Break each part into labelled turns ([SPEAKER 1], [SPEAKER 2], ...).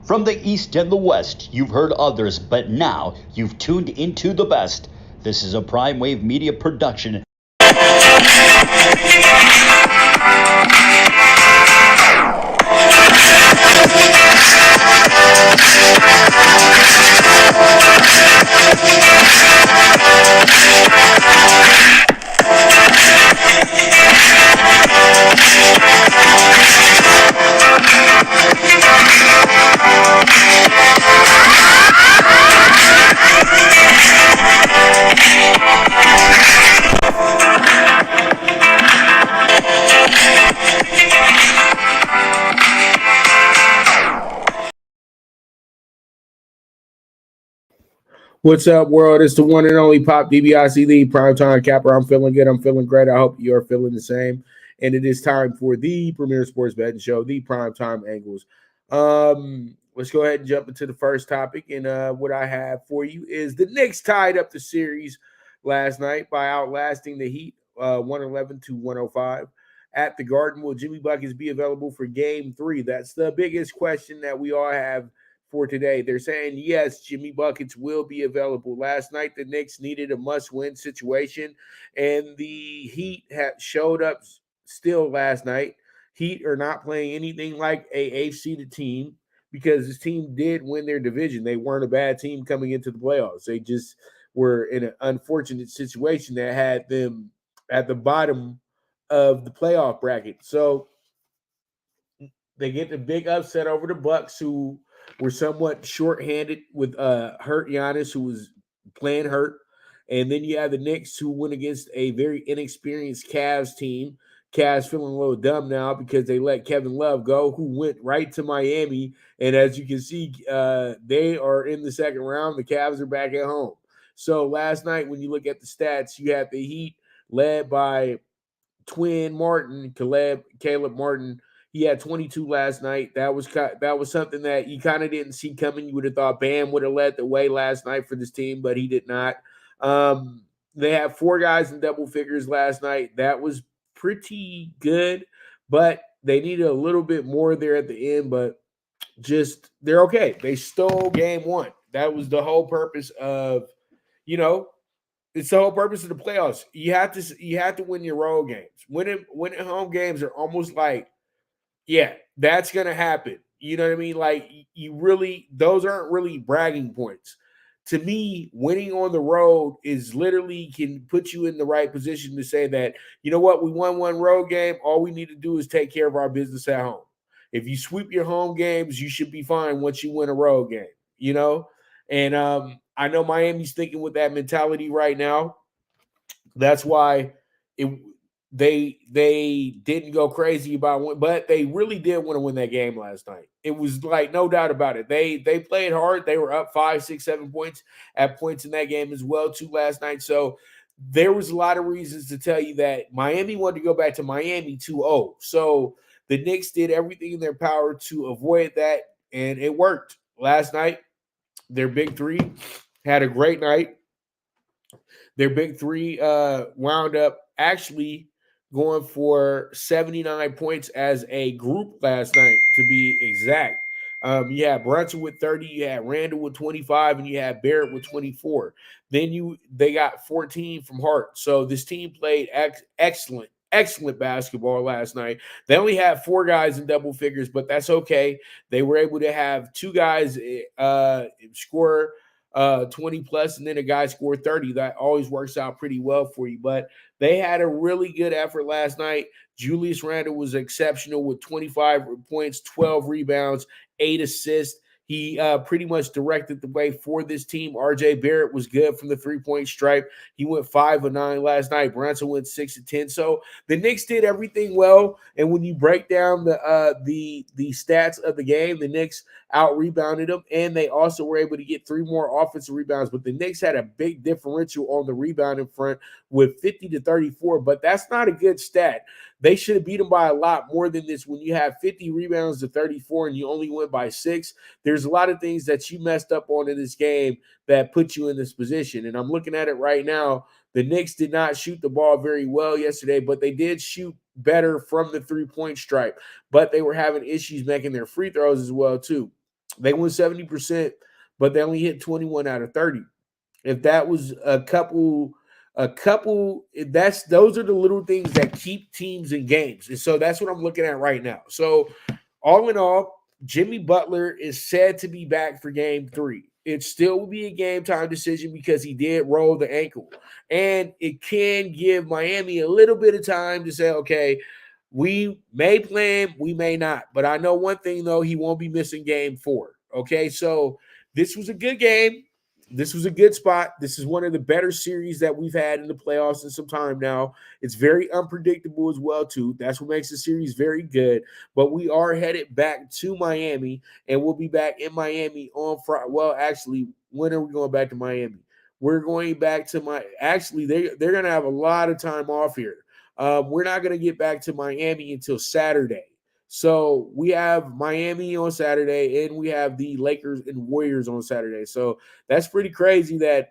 [SPEAKER 1] From the East and the West, you've heard others, but now you've tuned into the best. This is a Prime Wave Media production.
[SPEAKER 2] What's up, world? It's the one and only Pop DBIC, the Primetime Capper. I'm feeling good. I'm feeling great. I hope you're feeling the same. And it is time for the premier sports betting show, the Primetime Angles. Let's go ahead and jump into the first topic. And what I have for you is the Knicks tied up the series last night by outlasting the Heat 111-105 at the Garden. Will Jimmy Buckets be available for Game 3? That's the biggest question that we all have for today. They're saying, yes, Jimmy Buckets will be available. Last night, the Knicks needed a must-win situation, and the Heat showed up still last night. Heat are not playing anything like a eighth-seeded team because this team did win their division. They weren't a bad team coming into the playoffs. They just were in an unfortunate situation that had them at the bottom of the playoff bracket. So they get the big upset over the Bucks, who were somewhat shorthanded with hurt Giannis, who was playing hurt. And then you have the Knicks, who went against a very inexperienced Cavs team. Cavs feeling a little dumb now because they let Kevin Love go, who went right to Miami. And as you can see, they are in the second round. The Cavs are back at home. So last night, when you look at the stats, you have the Heat led by twin Martin, Caleb Martin. He had 22 last night. That was something that you kind of didn't see coming. You would have thought Bam would have led the way last night for this team, but he did not. They had 4 guys in double figures last night. That was pretty good, but they needed a little bit more there at the end, but just they're okay. They stole game 1. That was the whole purpose of, it's the whole purpose of the playoffs. You have to win your road games. Winning home games are almost like, yeah, that's going to happen. You know what I mean? Like, those aren't really bragging points. To me, winning on the road is literally can put you in the right position to say that, you know what, we won one road game. All we need to do is take care of our business at home. If you sweep your home games, you should be fine once you win a road game, And I know Miami's thinking with that mentality right now. That's why they didn't go crazy about it, but they really did want to win that game last night. It was like no doubt about it. They played hard. They were up 5, 6, 7 points at points in that game as well too last night. So there was a lot of reasons to tell you that Miami wanted to go back to Miami 2-0. So the Knicks did everything in their power to avoid that, and it worked. Last night, their big three had a great night. Their big three wound up actually going for 79 points as a group last night, to be exact. You had Brunson with 30, you had Randall with 25, and you had Barrett with 24. Then they got 14 from Hart. So this team played excellent basketball last night. They only had 4 guys in double figures, but that's okay. They were able to have 2 guys score 20 plus, and then a guy scored 30. That always works out pretty well for you. But they had a really good effort last night. Julius Randle was exceptional with 25 points, 12 rebounds, 8 assists. He pretty much directed the way for this team. RJ Barrett was good from the three-point stripe. He went 5 of 9 last night. Brunson went 6 of 10. So the Knicks did everything well. And when you break down the stats of the game, the Knicks out-rebounded them, and they also were able to get 3 more offensive rebounds. But the Knicks had a big differential on the rebounding front with 50-34, but that's not a good stat. They should have beat them by a lot more than this. When you have 50 rebounds to 34 and you only win by 6, there's a lot of things that you messed up on in this game that put you in this position. And I'm looking at it right now. The Knicks did not shoot the ball very well yesterday, but they did shoot better from the three-point stripe. But they were having issues making their free throws as well, too. They won 70%, but they only hit 21 out of 30. If that was that's those are the little things that keep teams in games. And so that's what I'm looking at right now. So all in all, Jimmy Butler is said to be back for game 3. It still will be a game time decision because he did roll the ankle. And it can give Miami a little bit of time to say, okay, we may play him, we may not. But I know one thing, though, he won't be missing game 4. Okay, so this was a good game. This was a good spot. This is one of the better series that we've had in the playoffs in some time now. It's very unpredictable as well, too. That's what makes the series very good. But we are headed back to Miami, and we'll be back in Miami on Friday. Well, actually, when are we going back to Miami? We're going back to actually, they're going to have a lot of time off here. We're not going to get back to Miami until Saturday. So we have Miami on Saturday, and we have the Lakers and Warriors on Saturday. So that's pretty crazy that,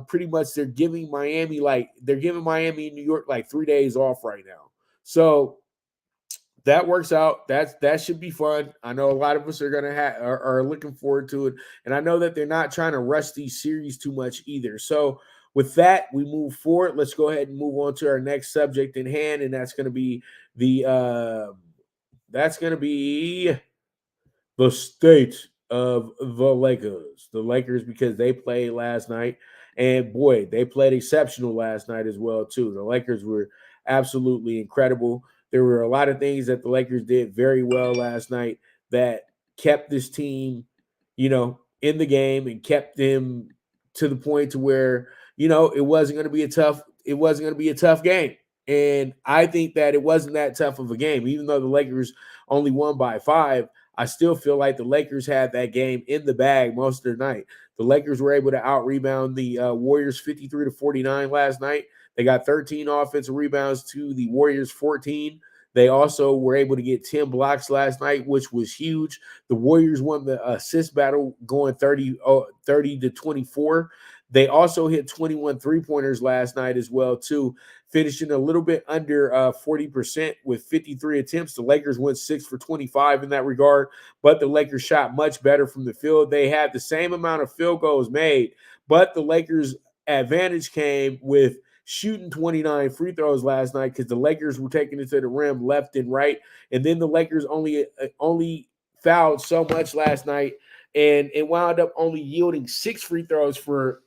[SPEAKER 2] pretty much they're giving Miami and New York like 3 days off right now. So that works out. That should be fun. I know a lot of us are gonna are looking forward to it, and I know that they're not trying to rush these series too much either. So with that, we move forward. Let's go ahead and move on to our next subject in hand, and that's going to be the state of the Lakers. The Lakers, because they played last night, and boy, they played exceptional last night as well too. The Lakers were absolutely incredible. There were a lot of things that the Lakers did very well last night that kept this team, in the game and kept them to the point to where, it wasn't going to be a tough game. And I think that it wasn't that tough of a game, even though the Lakers only won by 5. I still feel like the Lakers had that game in the bag most of the night. The Lakers were able to out-rebound the Warriors 53-49 last night. They got 13 offensive rebounds to the Warriors 14. They also were able to get 10 blocks last night, which was huge. The Warriors won the assist battle going 30-24. They also hit 21 three-pointers last night as well, too, finishing a little bit under 40% with 53 attempts. The Lakers went 6 for 25 in that regard, but the Lakers shot much better from the field. They had the same amount of field goals made, but the Lakers' advantage came with shooting 29 free throws last night because the Lakers were taking it to the rim left and right, and then the Lakers only fouled so much last night, and it wound up only yielding 6 free throws for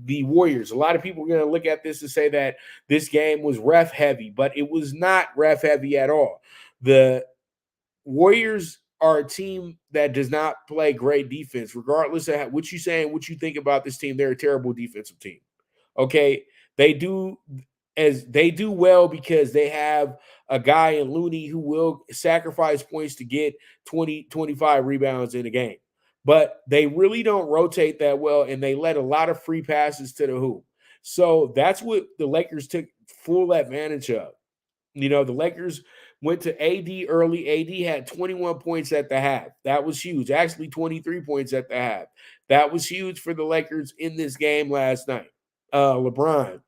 [SPEAKER 2] the Warriors. A lot of people are going to look at this and say that this game was ref heavy, but it was not ref heavy at all. The Warriors are a team that does not play great defense, regardless of what you say and what you think about this team. They're a terrible defensive team. Okay, they do well because they have a guy in Looney who will sacrifice points to get 20, 25 rebounds in a game. But they really don't rotate that well, and they let a lot of free passes to the hoop. So that's what the Lakers took full advantage of. The Lakers went to AD early. AD had 21 points at the half. That was huge. Actually, 23 points at the half. That was huge for the Lakers in this game last night. LeBron,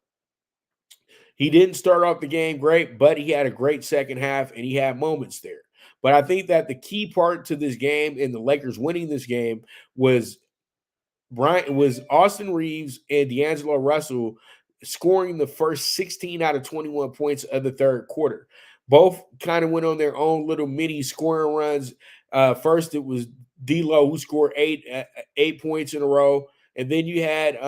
[SPEAKER 2] he didn't start off the game great, but he had a great second half, and he had moments there. But I think that the key part to this game and the Lakers winning this game was Austin Reeves and D'Angelo Russell scoring the first 16 out of 21 points of the third quarter. Both kind of went on their own little mini scoring runs. First, it was D'Lo who scored eight points in a row, and then you had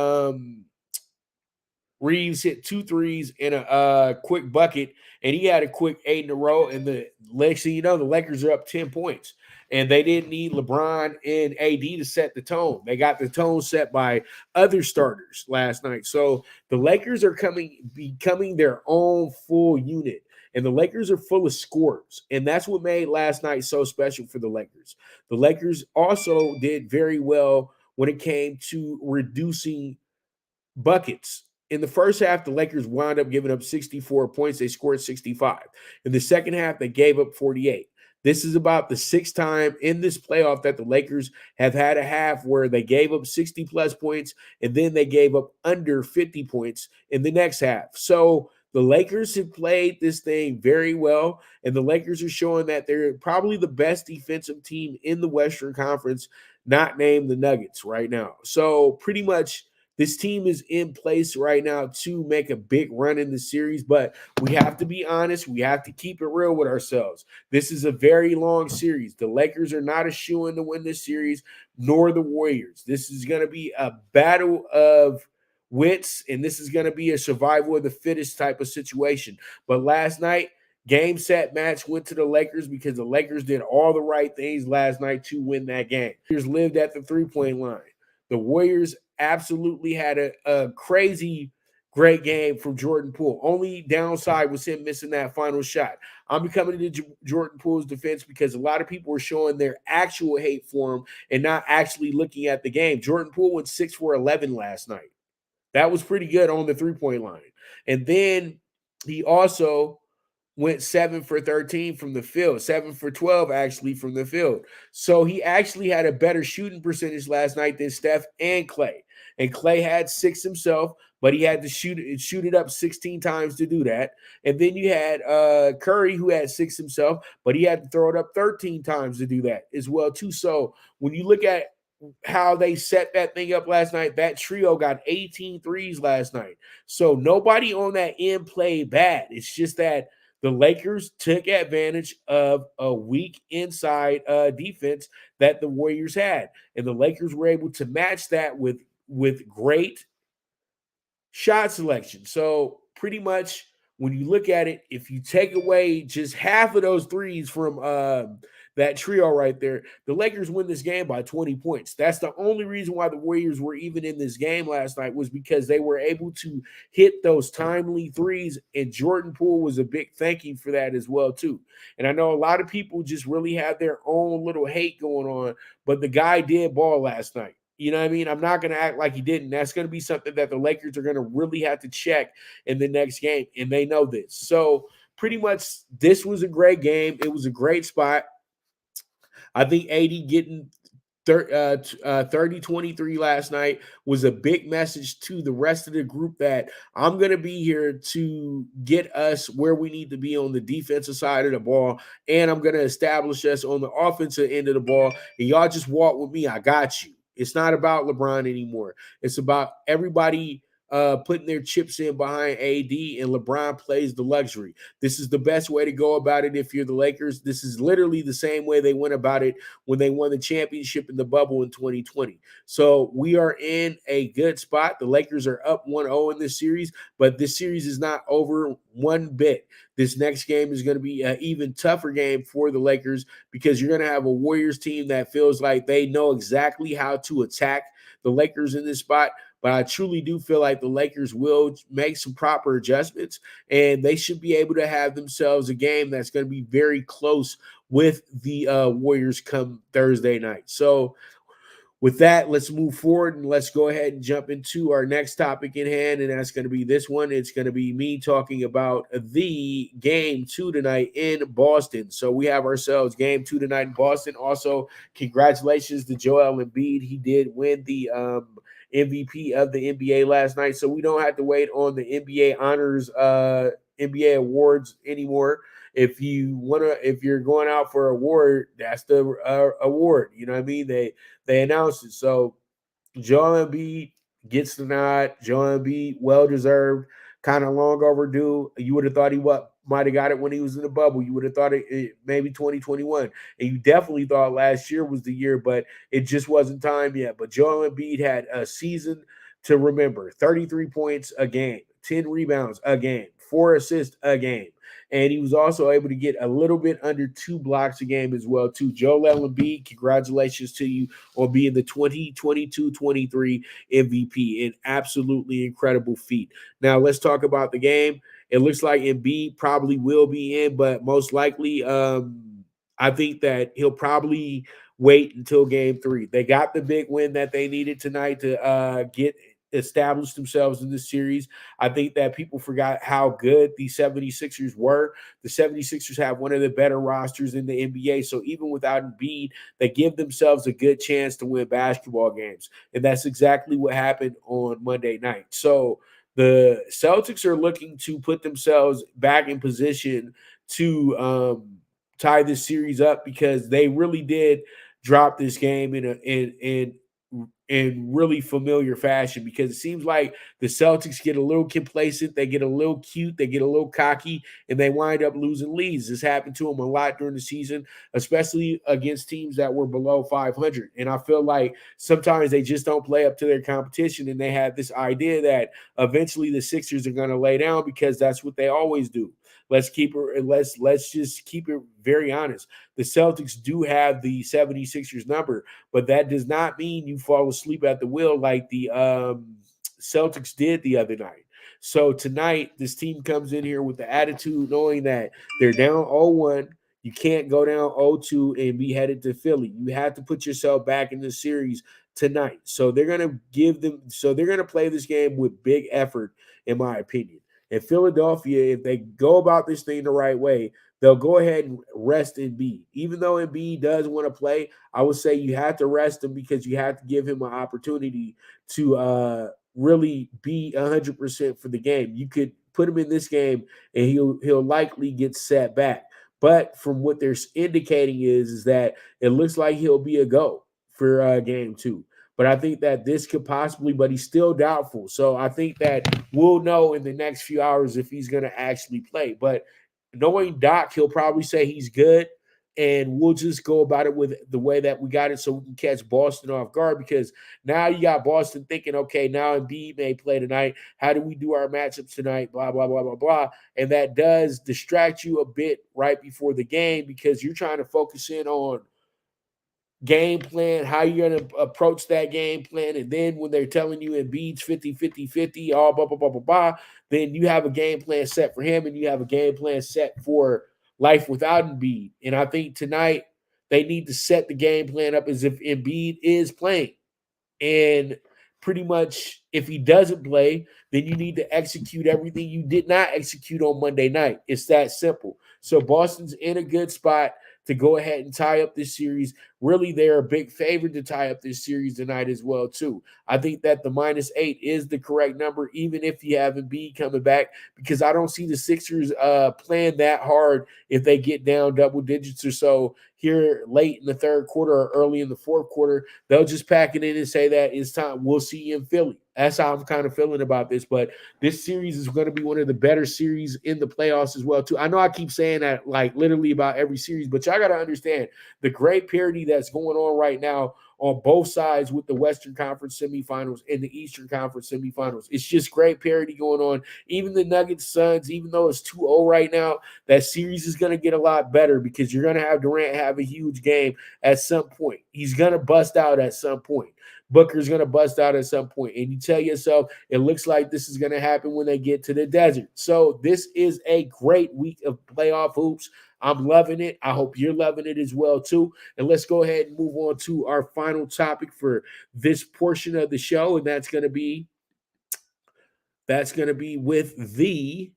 [SPEAKER 2] Reeves hit 2 threes in a quick bucket, and he had a quick 8 in a row. And the next thing you know, the Lakers are up 10 points. And they didn't need LeBron and AD to set the tone. They got the tone set by other starters last night. So the Lakers are becoming their own full unit. And the Lakers are full of scorers. And that's what made last night so special for the Lakers. The Lakers also did very well when it came to reducing buckets. In the first half, the Lakers wound up giving up 64 points. They scored 65. In the second half, they gave up 48. This is about the 6th time in this playoff that the Lakers have had a half where they gave up 60-plus points, and then they gave up under 50 points in the next half. So The Lakers have played this thing very well, and the Lakers are showing that they're probably the best defensive team in the Western Conference, not named the Nuggets right now. So pretty much this team is in place right now to make a big run in the series, but we have to be honest. We have to keep it real with ourselves. This is a very long series. The Lakers are not a shoo-in to win this series, nor the Warriors. This is going to be a battle of wits, and this is going to be a survival of the fittest type of situation. But last night, game, set, match went to the Lakers because the Lakers did all the right things last night to win that game. The Lakers lived at the three-point line. The Warriors absolutely had a crazy great game from Jordan Poole. Only downside was him missing that final shot. I'm coming to Jordan Poole's defense because a lot of people were showing their actual hate for him and not actually looking at the game. Jordan Poole went 6 for 11 last night. That was pretty good on the three-point line. And then he also went 7 for 13 from the field, 7 for 12 actually from the field. So he actually had a better shooting percentage last night than Steph and Clay. And Clay had 6 himself, but he had to shoot it up 16 times to do that. And then you had Curry, who had 6 himself, but he had to throw it up 13 times to do that as well too. So when you look at how they set that thing up last night, that trio got 18 threes last night. So nobody on that end played bad. It's just that the Lakers took advantage of a weak inside defense that the Warriors had. And the Lakers were able to match that with great shot selection. So pretty much when you look at it, if you take away just half of those threes from that trio right there, the Lakers win this game by 20 points. That's the only reason why the Warriors were even in this game last night, was because they were able to hit those timely threes, and Jordan Poole was a big thank you for that as well too. And I know a lot of people just really have their own little hate going on, but the guy did ball last night. You know what I mean? I'm not going to act like he didn't. That's going to be something that the Lakers are going to really have to check in the next game, and they know this. So pretty much this was a great game. It was a great spot. I think AD getting 30-23 last night was a big message to the rest of the group that I'm going to be here to get us where we need to be on the defensive side of the ball, and I'm going to establish us on the offensive end of the ball, and y'all just walk with me. I got you. It's not about LeBron anymore. It's about everybody putting their chips in behind AD, and LeBron plays the luxury. This is the best way to go about it if you're the Lakers. This is literally the same way they went about it when they won the championship in the bubble in 2020. So we are in a good spot. The Lakers are up 1-0 in this series, but this series is not over one bit. This next game is going to be an even tougher game for the Lakers because you're going to have a Warriors team that feels like they know exactly how to attack the Lakers in this spot. But I truly do feel like the Lakers will make some proper adjustments, and they should be able to have themselves a game that's going to be very close with the Warriors come Thursday night. So with that, let's move forward and let's go ahead and jump into our next topic in hand, and that's going to be this one. It's going to be me talking about the game 2 tonight in Boston. So we have ourselves game 2 tonight in Boston. Also, congratulations to Joel Embiid. He did win the MVP of the NBA last night, so we don't have to wait on the NBA honors NBA awards anymore. If you're going out for an award, that's the award. You know what I mean? They announced it. So Joel Embiid gets the nod. Joel Embiid, well deserved, kind of long overdue. You would have thought he might have got it when he was in the bubble. You would have thought it maybe 2021. And you definitely thought last year was the year, but it just wasn't time yet. But Joel Embiid had a season to remember. 33 points a game, 10 rebounds a game, 4 assists a game. And he was also able to get a little bit under 2 blocks a game as well, too. Joel Embiid, congratulations to you on being the 2022-23 MVP. An absolutely incredible feat. Now, let's talk about the game. It looks like Embiid probably will be in, but most likely I think that he'll probably wait until game 3. They got the big win that they needed tonight to get established themselves in this series. I think that people forgot how good the 76ers were. The 76ers have one of the better rosters in the NBA. So even without Embiid, they give themselves a good chance to win basketball games. And that's exactly what happened on Monday night. So The Celtics are looking to put themselves back in position to tie this series up because they really did drop this game in really familiar fashion because it seems like the Celtics get a little complacent, they get a little cute, they get a little cocky, and they wind up losing leads. This happened to them a lot during the season, especially against teams that were below 500. And I feel like sometimes they just don't play up to their competition, and they have this idea that eventually the Sixers are going to lay down because that's what they always do. Let's just keep it very honest. The Celtics do have the 76ers number, but that does not mean you fall asleep at the wheel like the Celtics did the other night. So tonight, this team comes in here with the attitude knowing that they're down 0-1. You can't go down 0-2 and be headed to Philly. You have to put yourself back in the series tonight. So they're going to play this game with big effort, in my opinion. In Philadelphia, if they go about this thing the right way, they'll go ahead and rest Embiid. Even though Embiid does want to play, I would say you have to rest him because you have to give him an opportunity to really be 100% for the game. You could put him in this game and he'll likely get set back. But from what they're indicating is that it looks like he'll be a go for game 2. But I think that this could possibly, but he's still doubtful. So I think that we'll know in the next few hours if he's going to actually play. But knowing Doc, he'll probably say he's good. And we'll just go about it with the way that we got it so we can catch Boston off guard because now you got Boston thinking, okay, now Embiid may play tonight. How do we do our matchups tonight? Blah, blah, blah, blah, blah. And that does distract you a bit right before the game because you're trying to focus in on game plan, how you're going to approach that game plan. And then when they're telling you Embiid's 50, all blah, blah, blah, blah, blah, then you have a game plan set for him and you have a game plan set for life without Embiid. And I think tonight they need to set the game plan up as if Embiid is playing. And pretty much if he doesn't play, then you need to execute everything you did not execute on Monday night. It's that simple. So Boston's in a good spot to go ahead and tie up this series. Really, they're a big favorite to tie up this series tonight as well, too. I think that the -8 is the correct number, even if you have Embiid coming back, because I don't see the Sixers playing that hard if they get down double digits or so here late in the third quarter or early in the fourth quarter. They'll just pack it in and say that it's time. We'll see you in Philly. That's how I'm kind of feeling about this. But this series is going to be one of the better series in the playoffs as well, too. I know I keep saying that like literally about every series, but y'all got to understand the great parity that's going on right now on both sides with the Western Conference semifinals and the Eastern Conference semifinals. It's just great parity going on. Even the Nuggets Suns, even though it's 2-0 right now, that series is going to get a lot better because you're going to have Durant have a huge game at some point. He's going to bust out at some point. Booker's going to bust out at some point. And you tell yourself, it looks like this is going to happen when they get to the desert. So this is a great week of playoff hoops. I'm loving it. I hope you're loving it as well, too. And let's go ahead and move on to our final topic for this portion of the show. And that's going to be with the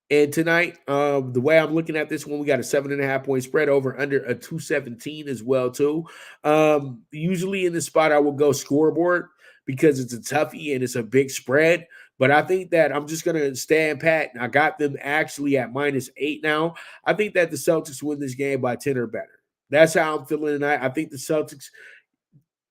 [SPEAKER 2] and tonight, the way I'm looking at this one, we got a 7.5 point spread over under a 217 as well, too. Usually in this spot, I will go scoreboard because it's a toughie and it's a big spread. But I think that I'm just going to stand pat. I got them actually at -8 now. I think that the Celtics win this game by 10 or better. That's how I'm feeling tonight. I think the Celtics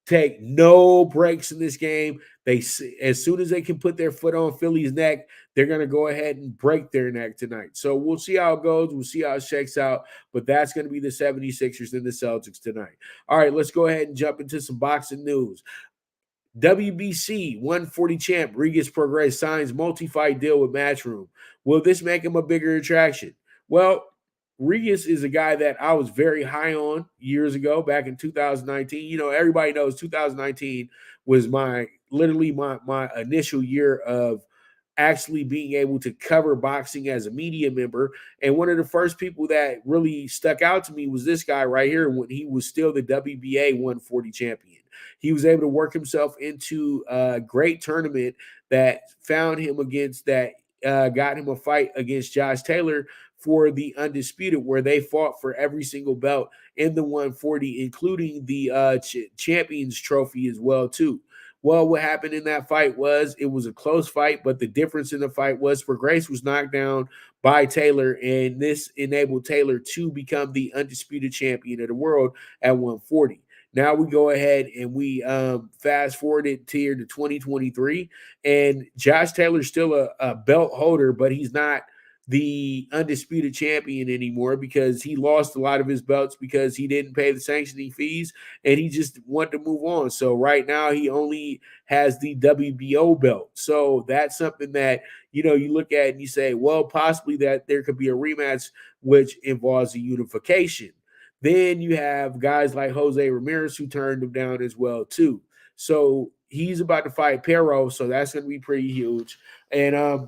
[SPEAKER 2] take no breaks in this game. As soon as they can put their foot on Philly's neck, they're going to go ahead and break their neck tonight. So we'll see how it goes. We'll see how it shakes out. But that's going to be the 76ers and the Celtics tonight. All right, let's go ahead and jump into some boxing news. WBC 140 champ Regis Prograis signs multi-fight deal with Matchroom. Will this make him a bigger attraction? Well, Regis is a guy that I was very high on years ago, back in 2019. You know, everybody knows 2019 was my initial year of actually being able to cover boxing as a media member. And one of the first people that really stuck out to me was this guy right here when he was still the WBA 140 champion. He was able to work himself into a great tournament that found him got him a fight against Josh Taylor for the undisputed, where they fought for every single belt in the 140, including the Champions Trophy as well, too. Well, what happened in that fight was it was a close fight, but the difference in the fight was Prograis was knocked down by Taylor, and this enabled Taylor to become the undisputed champion of the world at 140. Now we go ahead and we fast forward it to here to 2023, and Josh Taylor's still a belt holder, but he's not the undisputed champion anymore because he lost a lot of his belts because he didn't pay the sanctioning fees and he just wanted to move on. So right now he only has the WBO belt. So that's something that, you know, you look at and you say, well, possibly that there could be a rematch which involves a unification. Then you have guys like Jose Ramirez who turned him down as well too. So he's about to fight Pero, so that's going to be pretty huge. And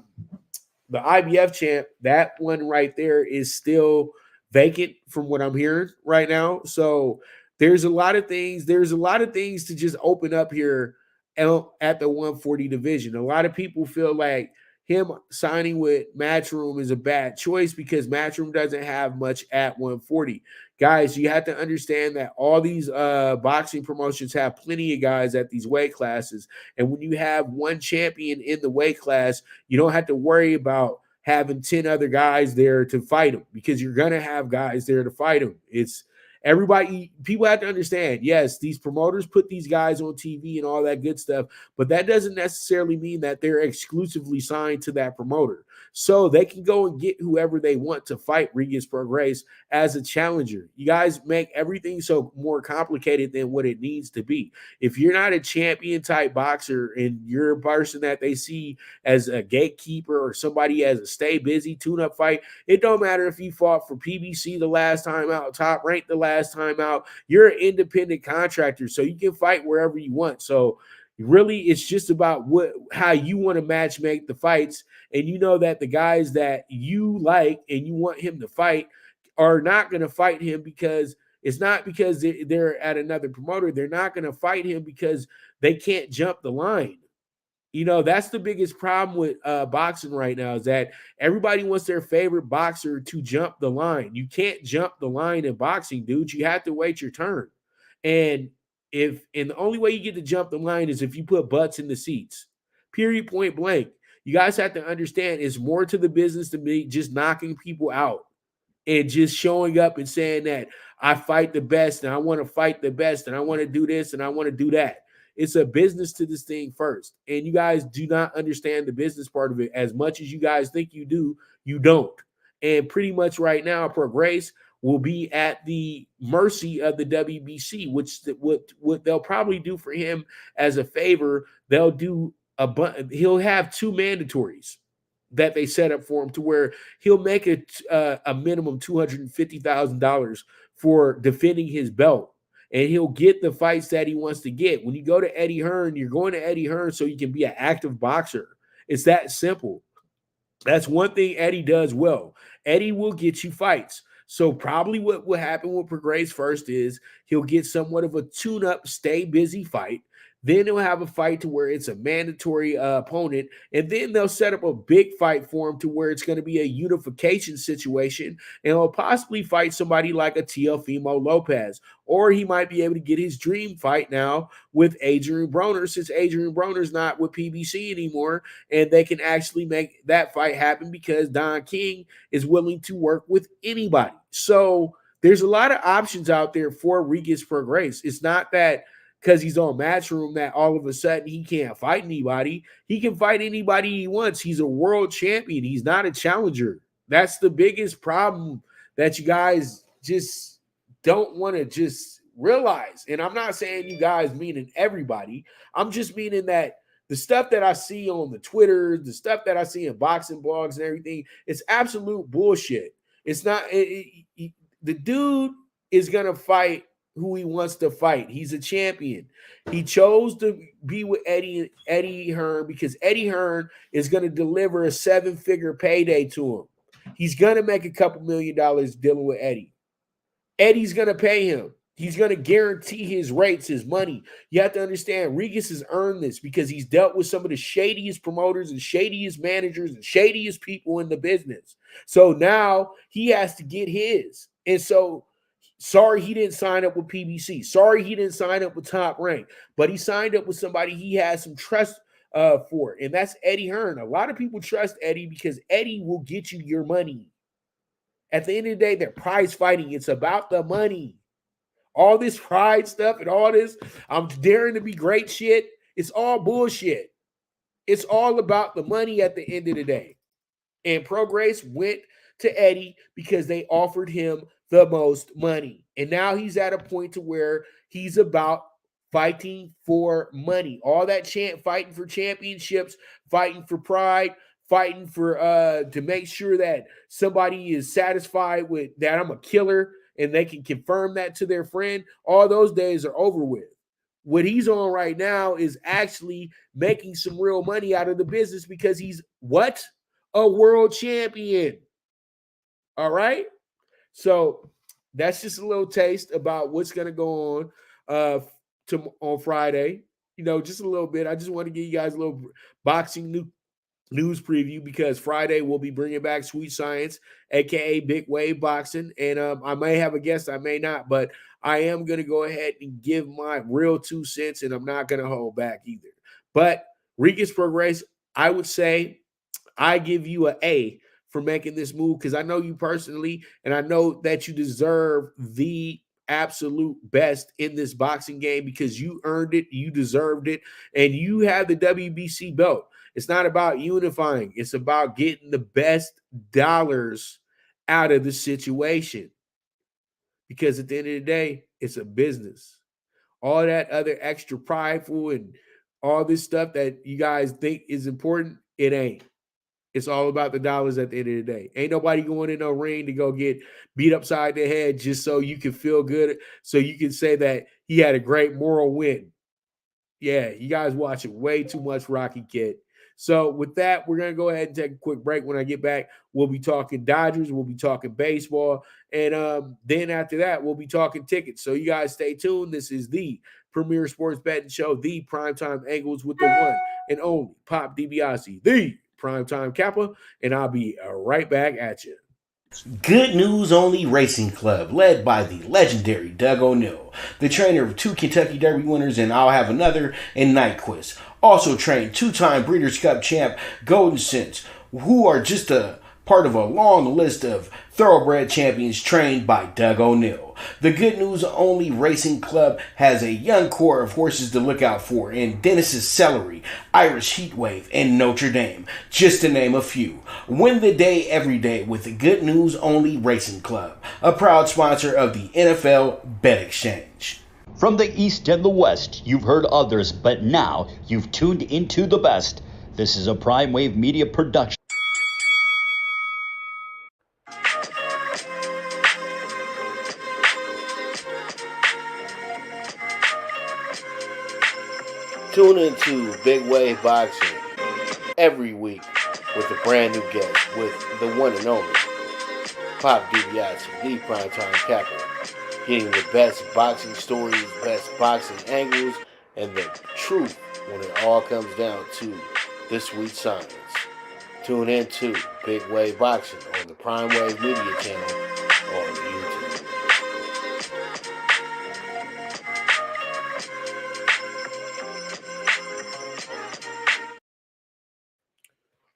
[SPEAKER 2] the IBF champ, that one right there is still vacant from what I'm hearing right now. So there's a lot of things. There's a lot of things to just open up here at the 140 division. A lot of people feel like him signing with Matchroom is a bad choice because Matchroom doesn't have much at 140. Guys, you have to understand that all these boxing promotions have plenty of guys at these weight classes. And when you have one champion in the weight class, you don't have to worry about having 10 other guys there to fight him because you're going to have guys there to fight him. It's everybody, people have to understand, yes, these promoters put these guys on TV and all that good stuff, but that doesn't necessarily mean that they're exclusively signed to that promoter. So they can go and get whoever they want to fight Regis Prograis as a challenger. You guys make everything so more complicated than what it needs to be. If you're not a champion type boxer and you're a person that they see as a gatekeeper or somebody as a stay busy tune-up fight, it don't matter if you fought for PBC the last time out, top ranked the last time out. You're an independent contractor, so you can fight wherever you want. So really, it's just about how you want to match make the fights. And you know that the guys that you like and you want him to fight are not going to fight him because it's not because they're at another promoter. They're not going to fight him because they can't jump the line. You know, that's the biggest problem with boxing right now is that everybody wants their favorite boxer to jump the line. You can't jump the line in boxing, dude. You have to wait your turn. And the only way you get to jump the line is if you put butts in the seats. Period, point blank. You guys have to understand it's more to the business than me just knocking people out and just showing up and saying that I fight the best and I want to fight the best and I want to do this and I want to do that. It's a business to this thing first. And you guys do not understand the business part of it as much as you guys think you do. You don't. And pretty much right now, Prograis will be at the mercy of the WBC, which what they'll probably do for him as a favor. They'll do he'll have two mandatories that they set up for him to where he'll make a minimum $250,000 for defending his belt. And he'll get the fights that he wants to get. When you go to Eddie Hearn, you're going to Eddie Hearn so you can be an active boxer. It's that simple. That's one thing Eddie does well. Eddie will get you fights. So probably what will happen with Prograis first is he'll get somewhat of a tune-up, stay busy fight. Then he'll have a fight to where it's a mandatory opponent. And then they'll set up a big fight for him to where it's going to be a unification situation. And he'll possibly fight somebody like a Teofimo Lopez. Or he might be able to get his dream fight now with Adrian Broner, since Adrian Broner's not with PBC anymore. And they can actually make that fight happen because Don King is willing to work with anybody. So there's a lot of options out there for Regis Prograis. It's not that because he's on Matchroom that all of a sudden he can't fight anybody. He can fight anybody he wants. He's a world champion. He's not a challenger. That's the biggest problem that you guys just don't want to just realize. And I'm not saying you guys meaning everybody. I'm just meaning that the stuff that I see on the Twitter, the stuff that I see in boxing blogs and everything, it's absolute bullshit. It's not the dude is going to fight who he wants to fight. He's a champion. He chose to be with Eddie Hearn because Eddie Hearn is going to deliver a 7-figure payday to him. He's going to make a couple $1 million dealing with Eddie. Eddie's going to pay him. He's going to guarantee his rates, his money. You have to understand, Regis has earned this because he's dealt with some of the shadiest promoters and shadiest managers and shadiest people in the business. So now he has to get his. And so Sorry he didn't sign up with PBC. Sorry he didn't sign up with Top Rank, but he signed up with somebody he has some trust for, and that's Eddie Hearn. A lot of people trust Eddie because Eddie will get you your money. At the end of the day, they're prize fighting. It's about the money. All this pride stuff and all this, I'm daring to be great shit, it's all bullshit. It's all about the money at the end of the day. And Prograis went to Eddie because they offered him the most money. And now he's at a point to where he's about fighting for money. All that fighting for championships, fighting for pride, fighting for to make sure that somebody is satisfied with that I'm a killer and they can confirm that to their friend. All those days are over with. What he's on right now is actually making some real money out of the business because he's what? A world champion. All right. So that's just a little taste about what's going to go on on Friday. You know, just a little bit. I just want to give you guys a little boxing news preview because Friday we'll be bringing back Sweet Science, aka Big Wave Boxing, and I may have a guest, I may not, but I am going to go ahead and give my real 2 cents, and I'm not going to hold back either. But Regis Prograis, I would say I give you an A for making this move because I know you personally, and I know that you deserve the absolute best in this boxing game because you earned it, you deserved it, and you have the WBC belt. It's not about unifying. It's about getting the best dollars out of the situation. Because at the end of the day, it's a business. All that other extra prideful and all this stuff that you guys think is important, it ain't. It's all about the dollars at the end of the day. Ain't nobody going in no ring to go get beat upside the head just so you can feel good, so you can say that he had a great moral win. Yeah, you guys watching way too much Rocky Kid. So with that, we're going to go ahead and take a quick break. When I get back, we'll be talking Dodgers, we'll be talking baseball, and then after that, we'll be talking tickets. So you guys stay tuned. This is the Premier Sports Betting Show, the PrimeTime Angles with the one and only Pop DiBiase, the PrimeTime Kappa, and I'll be right back at you.
[SPEAKER 3] Good News Only Racing Club, led by the legendary Doug O'Neill, the trainer of 2 Kentucky Derby winners, and I'll have another in Nyquist. Also trained 2-time Breeders' Cup champ Golden Sense, who are just a part of a long list of thoroughbred champions trained by Doug O'Neill. The Good News Only Racing Club has a young core of horses to look out for in Dennis's Celery, Irish Heatwave, and Notre Dame, just to name a few. Win the day every day with the Good News Only Racing Club, a proud sponsor of the NFL Bet Exchange.
[SPEAKER 1] From the East and the West, you've heard others, but now you've tuned into the best. This is a Prime Wave Media production.
[SPEAKER 4] Tune into Big Wave Boxing every week with a brand new guest with the one and only Pop DiBiase, the PrimeTime Kappa, getting the best boxing stories, best boxing angles, and the truth when it all comes down to the sweet science. Tune into Big Wave Boxing on the Prime Wave Media channel on YouTube.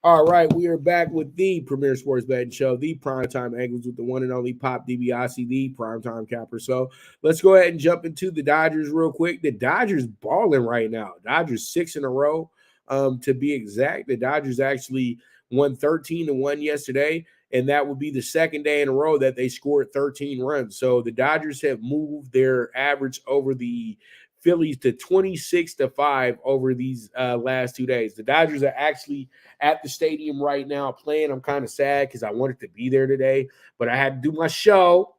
[SPEAKER 2] All right, we are back with the Premier Sports Betting Show, the PrimeTime Angles with the one and only Pop DiBiase, the PrimeTime Capper. So let's go ahead and jump into the Dodgers real quick. The Dodgers balling right now. Dodgers 6 in a row, to be exact. The Dodgers actually won 13-1 yesterday, and that would be the second day in a row that they scored 13 runs. So the Dodgers have moved their average over the Phillies to 26-5 over these last 2 days. The Dodgers are actually at the stadium right now playing. I'm kind of sad because I wanted to be there today, but I had to do my show.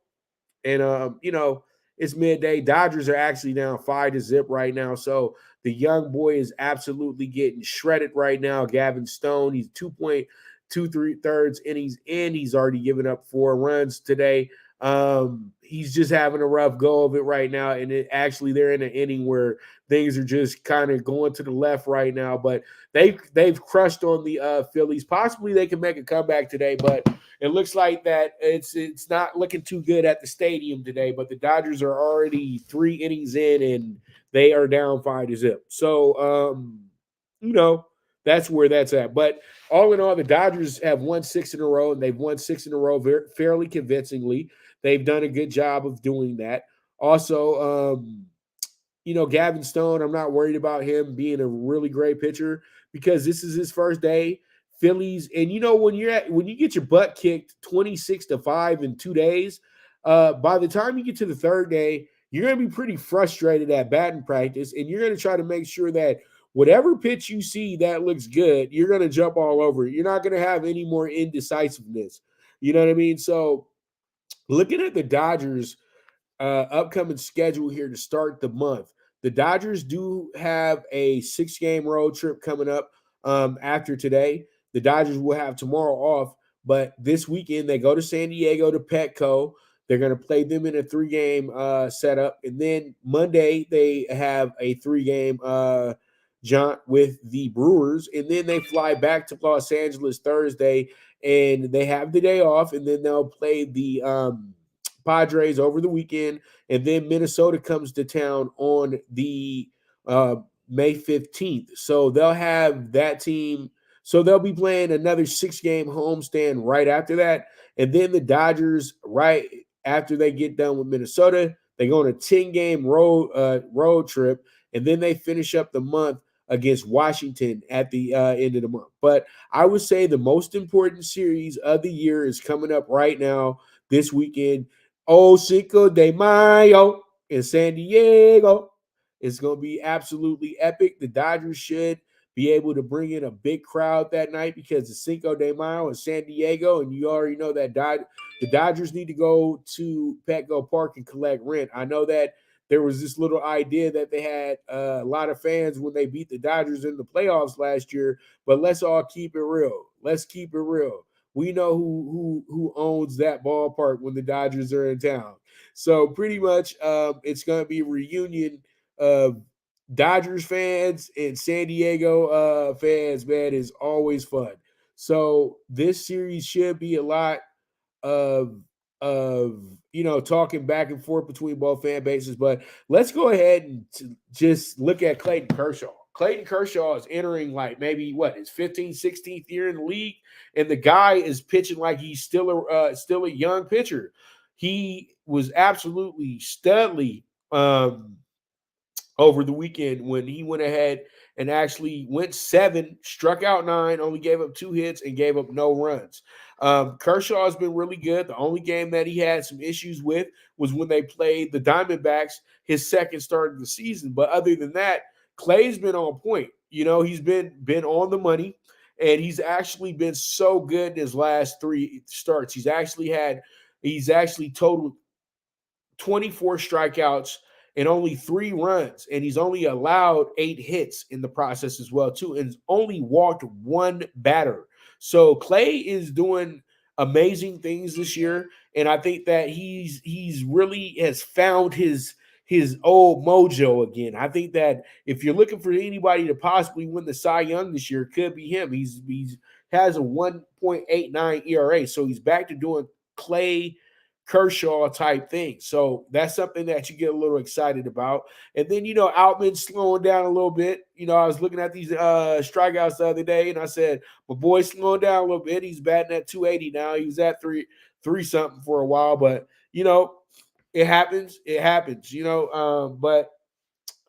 [SPEAKER 2] And, it's midday. Dodgers are actually down 5-0 right now. So the young boy is absolutely getting shredded right now. Gavin Stone, he's 2.23 innings in. He's already given up 4 runs today. He's just having a rough go of it right now, and they're in an inning where things are just kind of going to the left right now. But they've crushed on the Phillies. Possibly they can make a comeback today, but it looks like that it's not looking too good at the stadium today. But the Dodgers are already 3 innings in, and they are down 5-0. So that's where that's at. But all in all, the Dodgers have won 6 in a row, and they've won 6 in a row fairly convincingly. They've done a good job of doing that. Also, Gavin Stone, I'm not worried about him being a really great pitcher because this is his first day. Phillies, and when you get your butt kicked 26-5 in 2 days, by the time you get to the third day, you're going to be pretty frustrated at batting practice, and you're going to try to make sure that whatever pitch you see that looks good, you're going to jump all over it. You're not going to have any more indecisiveness. You know what I mean? So looking at the Dodgers' upcoming schedule here to start the month, the Dodgers do have a 6-game road trip coming up after today. The Dodgers will have tomorrow off, but this weekend they go to San Diego to Petco. They're going to play them in a 3-game setup. And then Monday they have a 3-game jaunt with the Brewers. And then they fly back to Los Angeles Thursday, and they have the day off. And then they'll play the Padres over the weekend, and then Minnesota comes to town on the May 15th. So they'll have that team. So they'll be playing another 6-game homestand right after that. And then the Dodgers, right after they get done with Minnesota, they go on a 10-game road trip, and then they finish up the month against Washington at the end of the month. But I would say the most important series of the year is coming up right now this weekend. Cinco de Mayo in San Diego. It's going to be absolutely epic. The Dodgers should be able to bring in a big crowd that night because it's Cinco de Mayo in San Diego, and you already know that the Dodgers need to go to Petco Park and collect rent. I know that there was this little idea that they had a lot of fans when they beat the Dodgers in the playoffs last year, but let's all keep it real. Let's keep it real. We know who owns that ballpark when the Dodgers are in town. So pretty much it's going to be a reunion of Dodgers fans and San Diego fans, man. Is always fun. So this series should be a lot of talking back and forth between both fan bases. But let's go ahead and just look at Clayton Kershaw. Clayton Kershaw is entering maybe his 15th, 16th year in the league, and the guy is pitching like he's still a young pitcher. He was absolutely studly over the weekend when he went ahead and actually went 7, struck out 9, only gave up 2 hits, and gave up no runs. Kershaw has been really good. The only game that he had some issues with was when they played the Diamondbacks, his second start of the season. But other than that, Clay's been on point. He's been on the money, and he's actually been so good in his last 3 starts. He's actually totaled 24 strikeouts and only 3 runs, and he's only allowed 8 hits in the process as well too, and only walked 1 batter. So Clay is doing amazing things this year, and I think that he's really has found his old mojo again. I think that if you're looking for anybody to possibly win the Cy Young this year, it could be him. He's has a 1.89 ERA, so he's back to doing Clay Kershaw type thing. So that's something that you get a little excited about. And then, Outman's slowing down a little bit. I was looking at these strikeouts the other day, and I said, my boy's slowing down a little bit. He's batting at 280 now. He was at three something for a while, but, it happens. It happens, but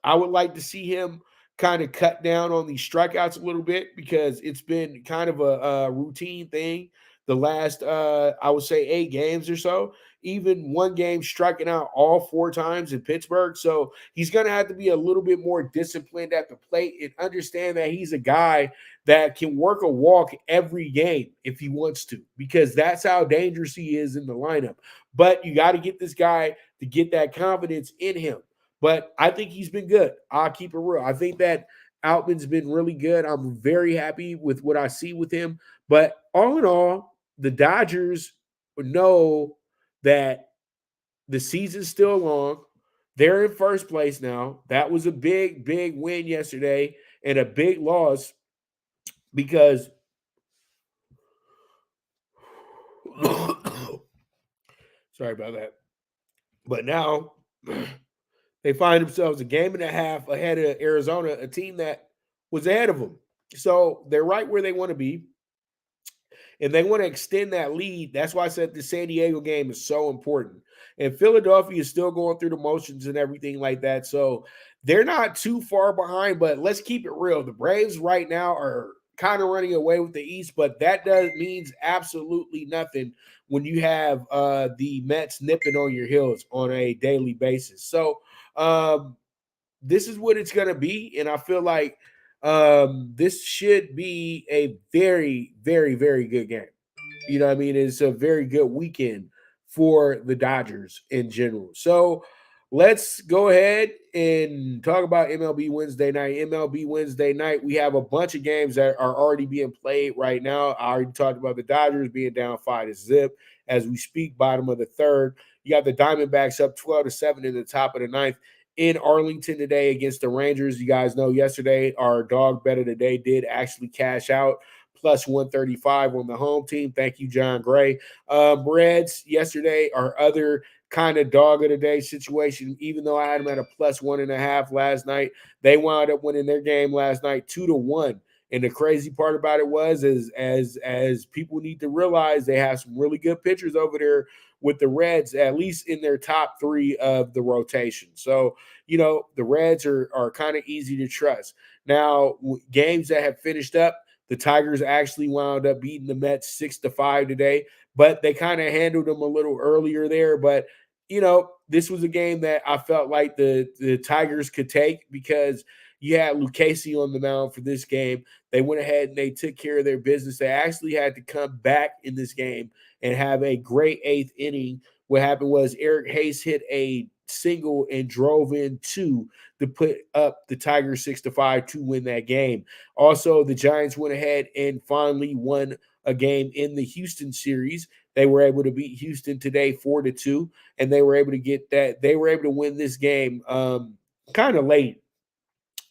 [SPEAKER 2] I would like to see him kind of cut down on these strikeouts a little bit because it's been kind of a routine thing the last, I would say, 8 games or so. Even one game striking out all 4 times in Pittsburgh. So he's going to have to be a little bit more disciplined at the plate and understand that he's a guy that can work a walk every game if he wants to, because that's how dangerous he is in the lineup. But you got to get this guy to get that confidence in him. But I think he's been good. I'll keep it real. I think that Outman's been really good. I'm very happy with what I see with him. But all in all, the Dodgers know that The season's still long. They're in first place now. That was a big, big win yesterday and a big loss because sorry about that. But now they find themselves a game and a half ahead of Arizona, a team that was ahead of them. So they're right where they want to be. And they want to extend that lead. That's why I said the San Diego game is so important. And Philadelphia is still going through the motions and everything like that. So they're not too far behind, but let's keep it real. The Braves right now are kind of running away with the East, but that means absolutely nothing when you have the Mets nipping on your heels on a daily basis. So this is what it's going to be. And I feel like this should be a very, very, very good game. You know what I mean? It's a very good weekend for the Dodgers in general. So let's go ahead and talk about MLB Wednesday night. MLB Wednesday night, we have a bunch of games that are already being played right now. I already talked about the Dodgers being down 5-0 as we speak, bottom of the third. You got the Diamondbacks up 12-7 in the top of the ninth in Arlington today against the Rangers. You guys know yesterday our dog bet of the day did actually cash out. Plus 135 on the home team. Thank you, John Gray. Reds yesterday, our other kind of dog of the day situation, even though I had them at a plus 1.5 last night, they wound up winning their game last night 2-1. And the crazy part about it was, as people need to realize, they have some really good pitchers over there with the Reds, at least in their top three of the rotation. So, the Reds are kind of easy to trust. Now, games that have finished up, the Tigers actually wound up beating the Mets 6-5 today, but they kind of handled them a little earlier there. But, this was a game that I felt like the Tigers could take because you had Lucchesi on the mound for this game. They went ahead and they took care of their business. They actually had to come back in this game and have a great eighth inning. What happened was Eric Hayes hit a single and drove in two to put up the Tigers 6-5 to win that game. Also, the Giants went ahead and finally won a game in the Houston series. They were able to beat Houston today 4-2, and they were able to get that. They were able to win this game kind of late.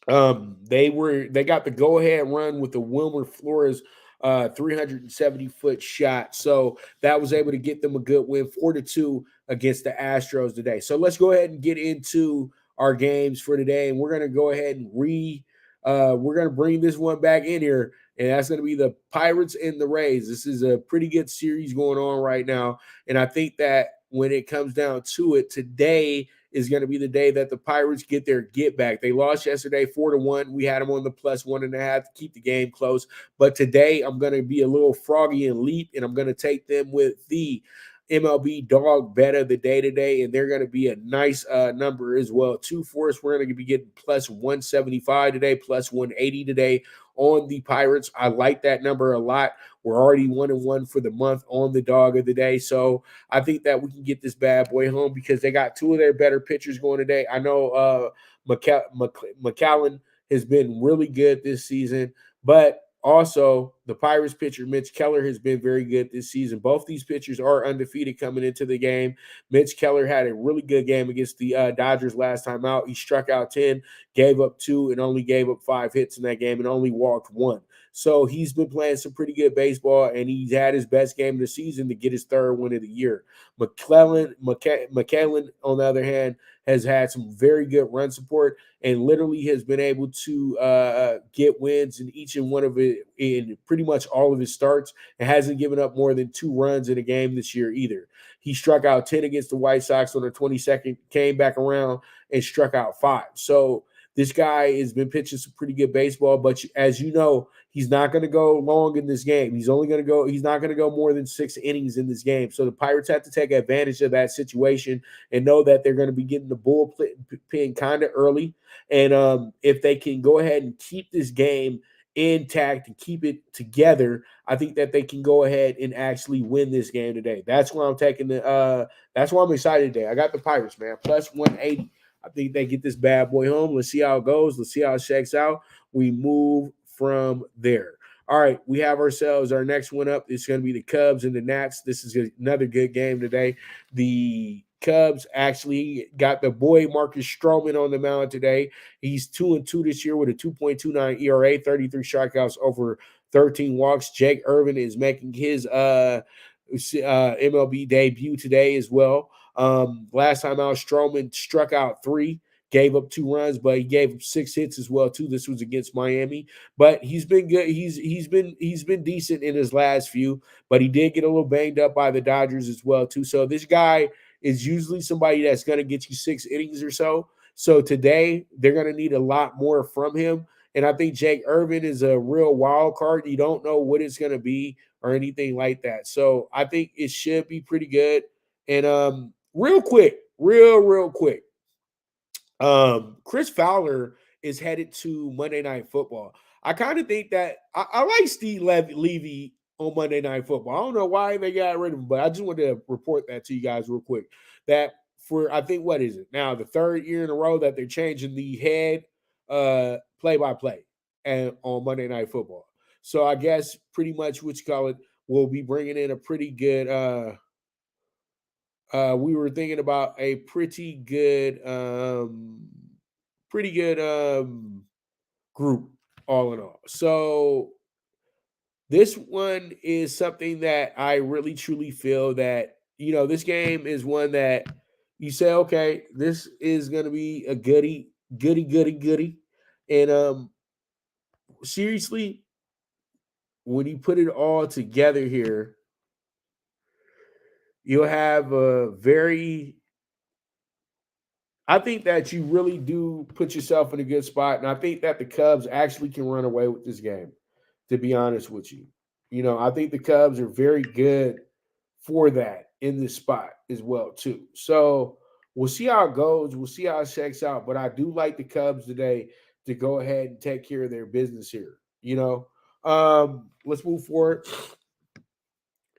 [SPEAKER 2] They got the go-ahead run with the Wilmer Flores 370-foot shot. So that was able to get them a good win, 4-2 against the Astros today. So let's go ahead and get into our games for today. And we're going to go ahead and we're going to bring this one back in here. And that's going to be the Pirates and the Rays. This is a pretty good series going on right now. And I think that when it comes down to it, today is going to be the day that the Pirates get their get back. They lost yesterday 4-1. We had them on the plus 1.5 to keep the game close. But today I'm going to be a little froggy and leap, and I'm going to take them with the MLB dog bet of the day today, and they're going to be a nice number as well. 2 for us. We're going to be getting plus 175 today, plus 180 today on the Pirates. I like that number a lot. We're already 1-1 for the month on the dog of the day. So I think that we can get this bad boy home because they got two of their better pitchers going today. I know McCallan has been really good this season, but also the Pirates pitcher Mitch Keller has been very good this season. Both these pitchers are undefeated coming into the game. Mitch Keller had a really good game against the Dodgers last time out. He struck out 10, gave up 2, and only gave up 5 hits in that game and only walked 1. So he's been playing some pretty good baseball, and he's had his best game of the season to get his 3rd win of the year. McClellan, on the other hand, has had some very good run support and literally has been able to get wins in each and one of it in pretty much all of his starts and hasn't given up more than 2 runs in a game this year either. He struck out 10 against the White Sox on the 22nd, came back around and struck out 5. So this guy has been pitching some pretty good baseball, but as you know, he's not going to go long in this game. He's not going to go more than 6 innings in this game. So the Pirates have to take advantage of that situation and know that they're going to be getting the bullpen kind of early. And if they can go ahead and keep this game intact and keep it together, I think that they can go ahead and actually win this game today. That's why I'm taking that's why I'm excited today. I got the Pirates, man, plus 180. I think they get this bad boy home. Let's see how it goes. Let's see how it shakes out. We move from there. All right, we have ourselves our next one up. It's going to be the Cubs and the Nats. This is another good game today. The Cubs actually got the boy Marcus Stroman on the mound today. He's 2-2 this year with a 2.29 ERA, 33 strikeouts over 13 walks. Jake Irvin is making his MLB debut today as well. Last time out, Stroman struck out 3, gave up 2 runs, but he gave up 6 hits as well too. This was against Miami, but he's been good. He's been decent in his last few, but he did get a little banged up by the Dodgers as well too. So this guy is usually somebody that's going to get you 6 innings or so. So today they're going to need a lot more from him. And I think Jake Irvin is a real wild card. You don't know what it's going to be or anything like that. So I think it should be pretty good. And real quick, real quick. Chris Fowler is headed to Monday Night Football. I kind of think that I like Steve Levy on Monday Night Football. I don't know why they got rid of him, but I just wanted to report that to you guys real quick. That for I think what is it now the 3rd year in a row that they're changing the head play-by-play and on Monday Night Football. So I guess pretty much what you call it will be bringing in a pretty good. We were thinking about a pretty good group all in all. So this one is something that I really truly feel that, this game is one that you say, okay, this is going to be a goody. And seriously, when you put it all together here, you'll have I think that you really do put yourself in a good spot. And I think that the Cubs actually can run away with this game, to be honest with you. I think the Cubs are very good for that in this spot as well, too. So we'll see how it goes. We'll see how it shakes out. But I do like the Cubs today to go ahead and take care of their business here. Let's move forward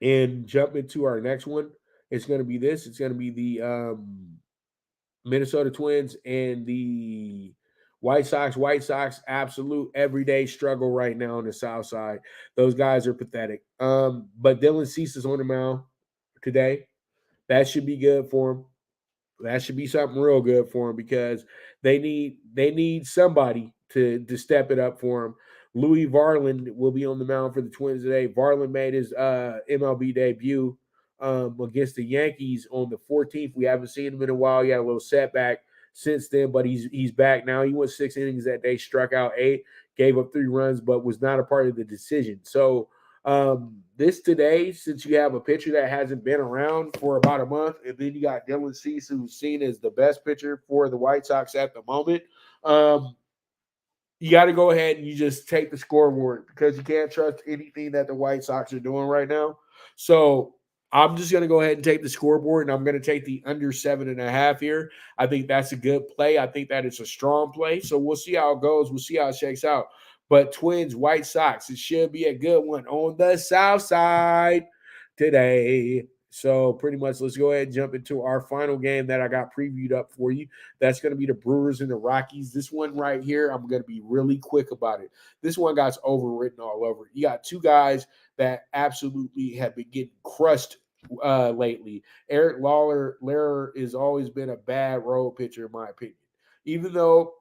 [SPEAKER 2] and jump into our next one. It's going to be this. It's going to be the Minnesota Twins and the White Sox. White Sox, absolute everyday struggle right now on the South Side. Those guys are pathetic. But Dylan Cease is on the mound today. That should be good for him. That should be something real good for him because they need somebody to step it up for him. Louis Varland will be on the mound for the Twins today. Varland made his MLB debut against the Yankees on the 14th. We haven't seen him in a while. He had a little setback since then, but he's back now. He went 6 innings that day, struck out 8, gave up 3 runs, but was not a part of the decision. So this today, since you have a pitcher that hasn't been around for about a month, and then you got Dylan Cease, who's seen as the best pitcher for the White Sox at the moment, you got to go ahead and you just take the scoreboard because you can't trust anything that the White Sox are doing right now. So I'm just going to go ahead and take the scoreboard, and I'm going to take the under 7.5 here. I think that's a good play. I think that it's a strong play. So we'll see how it goes. We'll see how it shakes out. But Twins, White Sox, it should be a good one on the South Side today. So pretty much let's go ahead and jump into our final game that I got previewed up for you. That's going to be the Brewers and the Rockies. This one right here, I'm going to be really quick about it. This one got overwritten all over. You got 2 guys that absolutely have been getting crushed lately. Eric Lauer has always been a bad role pitcher, in my opinion. Even though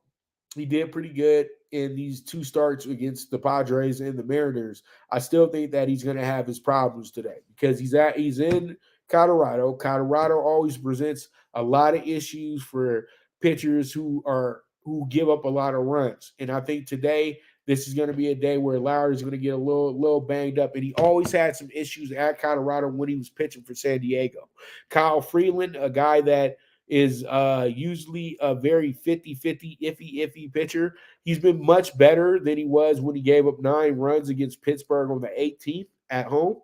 [SPEAKER 2] he did pretty good in these 2 starts against the Padres and the Mariners, I still think that he's going to have his problems today because he's in Colorado. Colorado always presents a lot of issues for pitchers who give up a lot of runs. And I think today this is going to be a day where Lauer is going to get a little banged up. And he always had some issues at Colorado when he was pitching for San Diego. Kyle Freeland, a guy that is usually a very 50-50, iffy pitcher. He's been much better than he was when he gave up 9 runs against Pittsburgh on the 18th at home.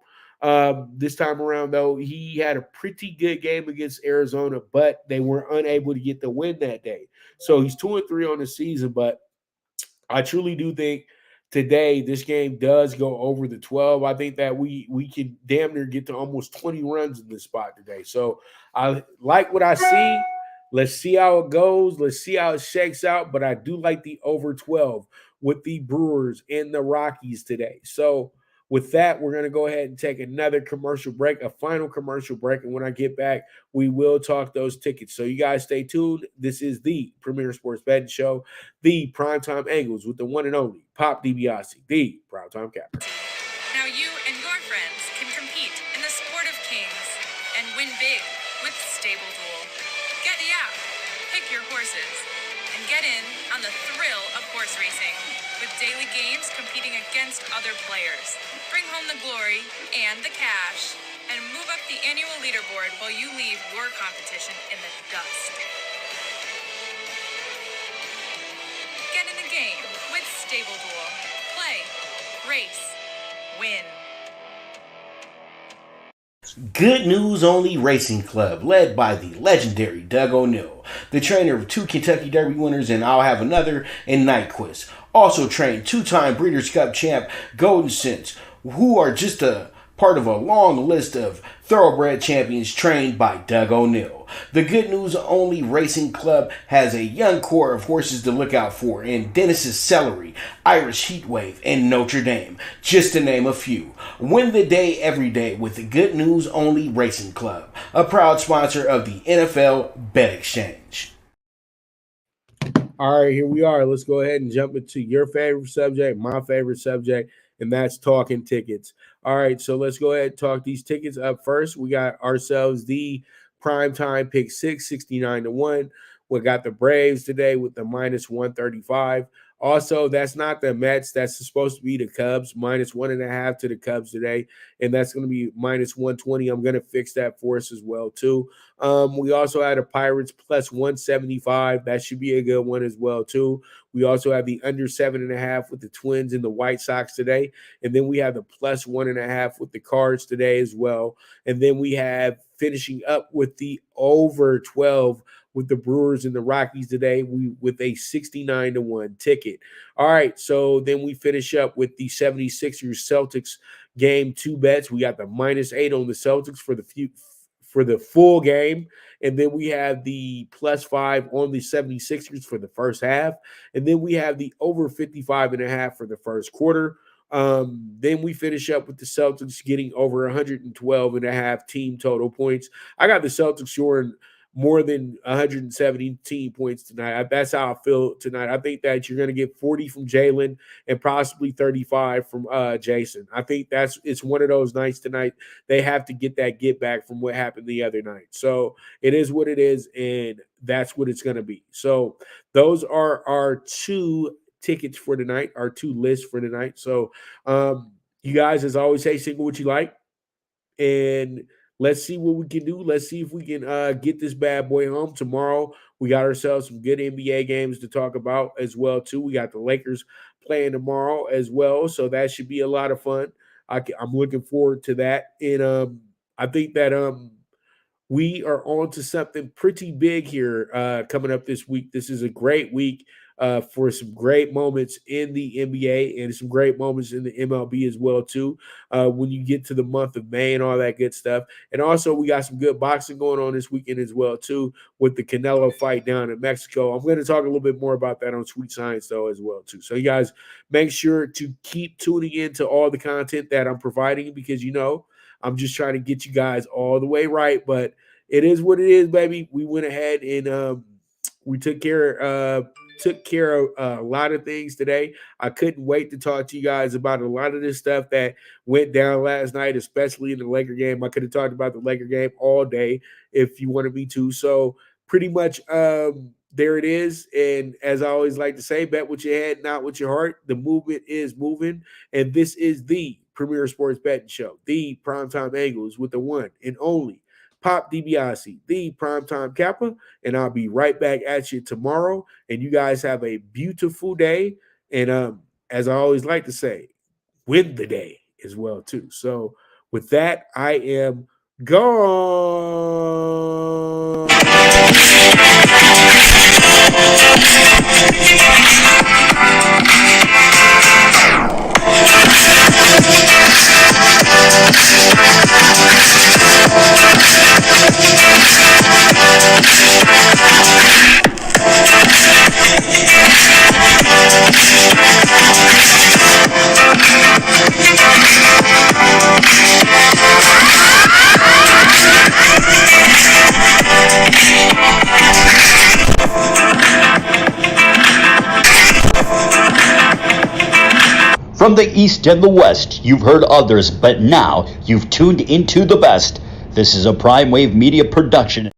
[SPEAKER 2] This time around, though, he had a pretty good game against Arizona, but they were unable to get the win that day. So he's 2-3 on the season, but I truly do think today this game does go over the 12. I think that we can damn near get to almost 20 runs in this spot today. So I like what I see. Let's see how it goes. Let's see how it shakes out. But I do like the over 12 with the Brewers and the Rockies today. So with that, we're going to go ahead and take another commercial break, a final commercial break. And when I get back, we will talk those tickets. So you guys stay tuned. This is the Premier Sports Betting Show, the Primetime Angles with the one and only Pop DiBiase, the Primetime Capper.
[SPEAKER 5] Now you and your friends can compete in the sport of kings and win big with Stable Duel. Get the app, pick your horses, and get in on the thrill of horse racing with daily games competing against other players. Bring home the glory and the cash and move up the annual leaderboard while you leave your competition in the dust. Get in the game with Stable Duel. Play, race, win.
[SPEAKER 3] Good News Only Racing Club, led by the legendary Doug O'Neill, the trainer of 2 Kentucky Derby winners and I'll Have Another and Nyquist. Also trained 2-time Breeders' Cup champ Golden Sense, who are just a part of a long list of thoroughbred champions trained by Doug O'Neill. The Good News Only Racing Club has a young core of horses to look out for in Dennis's Celery, Irish Heatwave, and Notre Dame, just to name a few. Win the day every day with the Good News Only Racing Club, a proud sponsor of the NFL Bet Exchange.
[SPEAKER 2] All right, here we are. Let's go ahead and jump into your favorite subject, my favorite subject, and that's talking tickets. All right, so let's go ahead and talk these tickets up first. We got ourselves the PrimeTime PK6, 69-1. We got the Braves today with the minus 135. Also, that's not the Mets. That's supposed to be the Cubs, minus 1.5 to the Cubs today. And that's going to be minus 120. I'm going to fix that for us as well, too. We also had the Pirates plus 175. That should be a good one as well, too. We also have the under 7.5 with the Twins and the White Sox today. And then we have the plus 1.5 with the Cards today as well. And then we have finishing up with the over 12 with the Brewers and the Rockies today, with a 69-1 ticket. All right, so then we finish up with the 76ers Celtics game 2 bets. We got the minus 8 on the Celtics for the full game, and then we have the plus 5 on the 76ers for the first half, and then we have the over 55.5 for the first quarter. Then we finish up with the Celtics getting over 112.5 team total points. I got the Celtics scoring more than 117 points tonight. That's how I feel tonight. I think that you're going to get 40 from Jalen and possibly 35 from Jason. I think it's one of those nights tonight. They have to get that get back from what happened the other night. So it is what it is, and that's what it's going to be. So those are our 2 tickets for tonight, our 2 lists for tonight. So you guys, as always, say single what you like, and let's see what we can do. Let's see if we can get this bad boy home. Tomorrow, we got ourselves some good NBA games to talk about as well, too. We got the Lakers playing tomorrow as well, so that should be a lot of fun. I'm looking forward to that. And I think that we are on to something pretty big here coming up this week. This is a great week for some great moments in the NBA and some great moments in the MLB as well, too, when you get to the month of May and all that good stuff. And also, we got some good boxing going on this weekend as well, too, with the Canelo fight down in Mexico. I'm going to talk a little bit more about that on Sweet Science, though, as well, too. So, you guys, make sure to keep tuning in to all the content that I'm providing because, I'm just trying to get you guys all the way right. But it is what it is, baby. We went ahead and we took care of a lot of things today. I couldn't wait to talk to you guys about a lot of this stuff that went down last night, especially in the Laker game. I could have talked about the Laker game all day if you wanted me to. So pretty much there it is. And as I always like to say, bet with your head, not with your heart. The movement is moving. And this is the Premier Sports Betting Show, the Primetime Angles with the one and only Pop DiBiase, the Primetime Kappa, and I'll be right back at you tomorrow. And you guys have a beautiful day. And as I always like to say, win the day as well, too. So with that, I am gone.
[SPEAKER 1] From the East and the West, you've heard others, but now you've tuned into the best. This is a Prime Wave Media production.